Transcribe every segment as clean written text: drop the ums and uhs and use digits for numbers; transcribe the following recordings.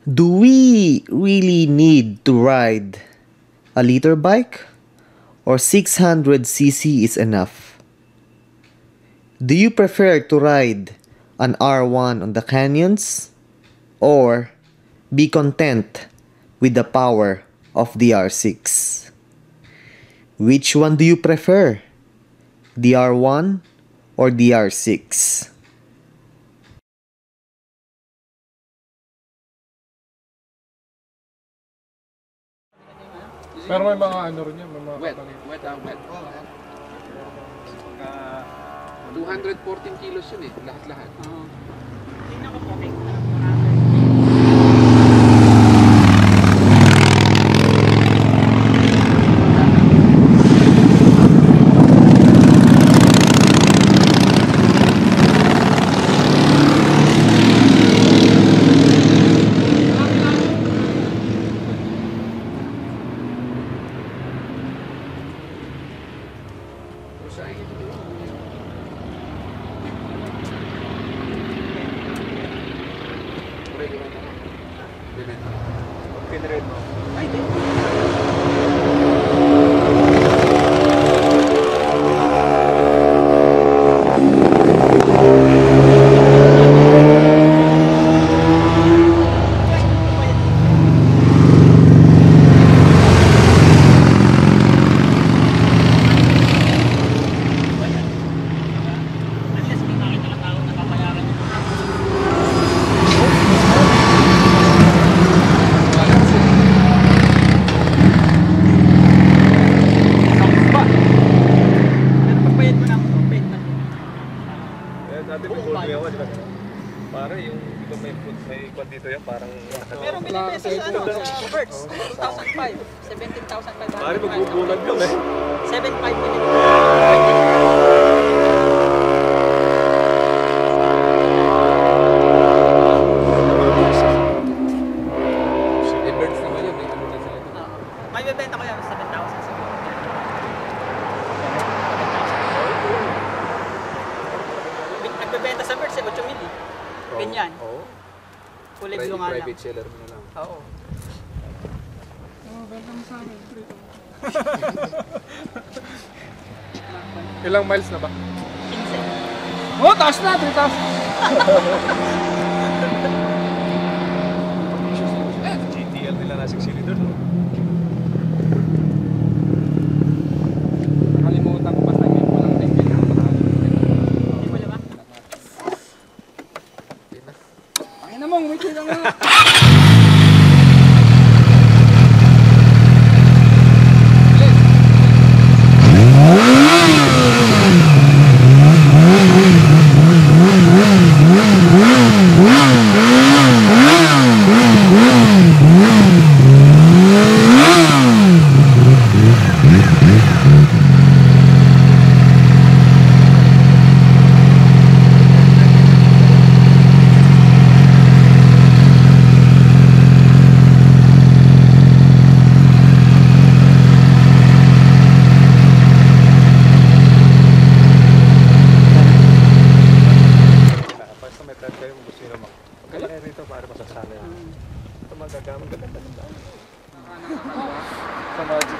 Do we really need to ride a liter bike or 600cc is enough? Do you prefer to ride an R1 on the canyons or be content with the power of the R6? Which one do you prefer? The R1 or the R6? Pero may mga ano rin yan, may mga Wet. 214 kilos yun eh, lahat-lahat. Tingnan ko po, may Pare, yung di ba may ikot dito yan, parang meron binibenta sa ano, sa Birds, 2,500, 17,500. pare, magbubulag kami. 7,500 binibenta. Birds naman yun, may ano na sila. May bibenta ko yan, 7,000 siguro. Nagbebenta sa Birds, 8 mili. Ganyan. Oo. Kulay blue nga lang. Private seller mo na lang. Oo. Ilang miles na ba? 15. Oh, taas na, 3,000. GTL nila na 6 cylinder, no? Nakalimutan ko pa sa inyo, walang tingin. Hindi mo ba? Ang ina mong, wait lang nga. Magagamit ka ganda ng daan. Sa Magic.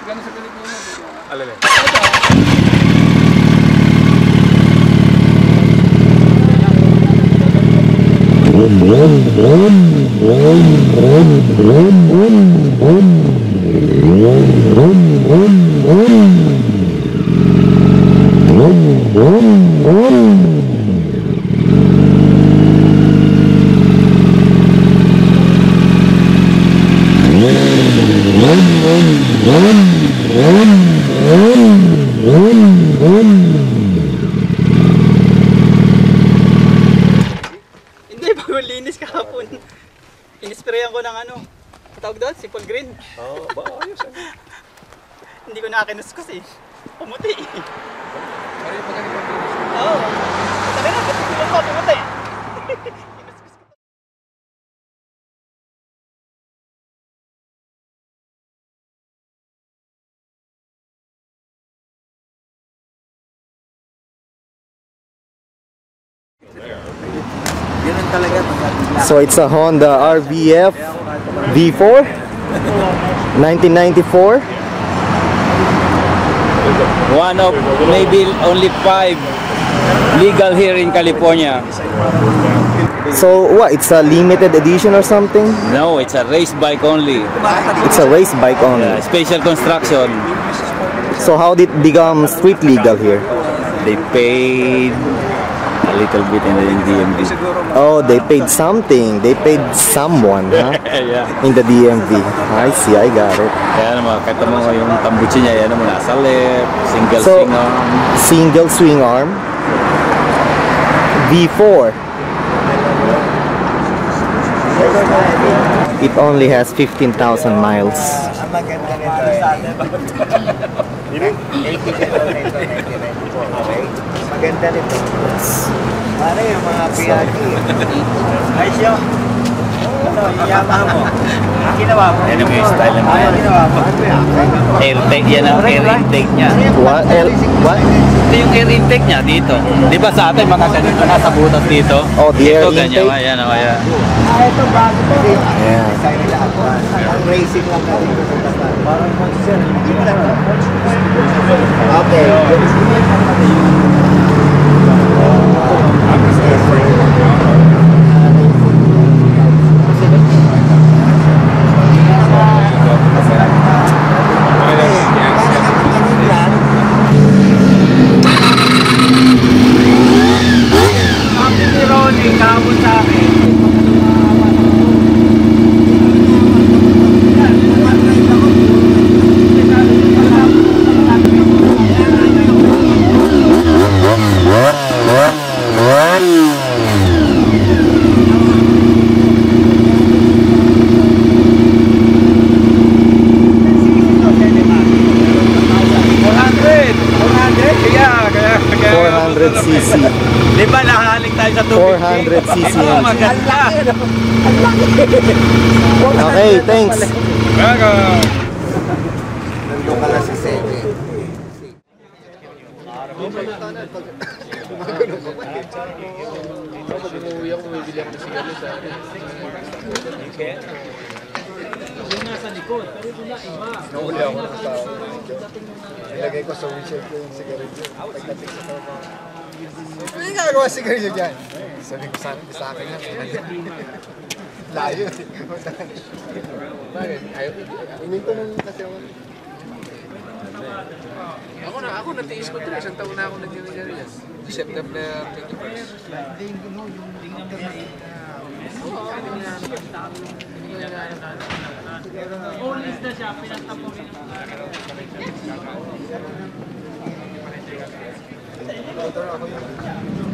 Gano'n sa Pilipinas. Alala. Hindi, bago linis kahapon. Inisprayan ko ng ano, tawag doon, simple green. Oo, ba? Ayos. Hindi ko nakakinuskus eh. Pumuti eh. Pero yung pagkakita Oo. Sabi na, ba't hindi ko pumuti? Yan ang So it's a Honda RVF V4 1994. One of maybe only 5 legal here in California. So what? It's a limited edition or something? No, it's a race bike only. It's a race bike only. Special construction. So how did it become street legal here? They paid a little bit in the DMV. Oh, they paid something. They paid someone, huh? Yeah. In the DMV. I see, I got it. Kaya naman, kahit mo yung tambuchi niya, yan naman, nasa left, single So, swing arm. Single swing arm. V4. It only has 15,000 miles. Maganda nito. Ano yung mga piyaki? Ayos yun. Ano, yung Yamaha mo? Ginawa mo? Yan yung style naman yan. Ginawa mo? Ano yan? Air intake, yan ang air intake niya. What? What? Ito yung air intake niya dito. Di ba sa atin mga ganito nasa butas dito? Oh, the air Ito ganyan, intake? yan, yan. Ito bago to. Yeah. Design nila ako. Ang racing lang natin ko sa tapat. Parang monster. Hindi mo lang. Okay. cc. Di ba nahalik tayo sa 400 cc. Maganda. Okay, thanks. Nandun ka lang si Sebe. Ilagay ko sa windshield ko yung sigarilyo. Pagdating sa trabaho. Ano yung gagawa sigarilyo dyan? Sabi ko sa akin yan. Layo. Bakit? Ininto nun kasi ako. Ako natiis ko 3. Isang taon na ako nag-ganyan. September 21st. Ulis na siya, pinagtapo rin. Ito na ako yun.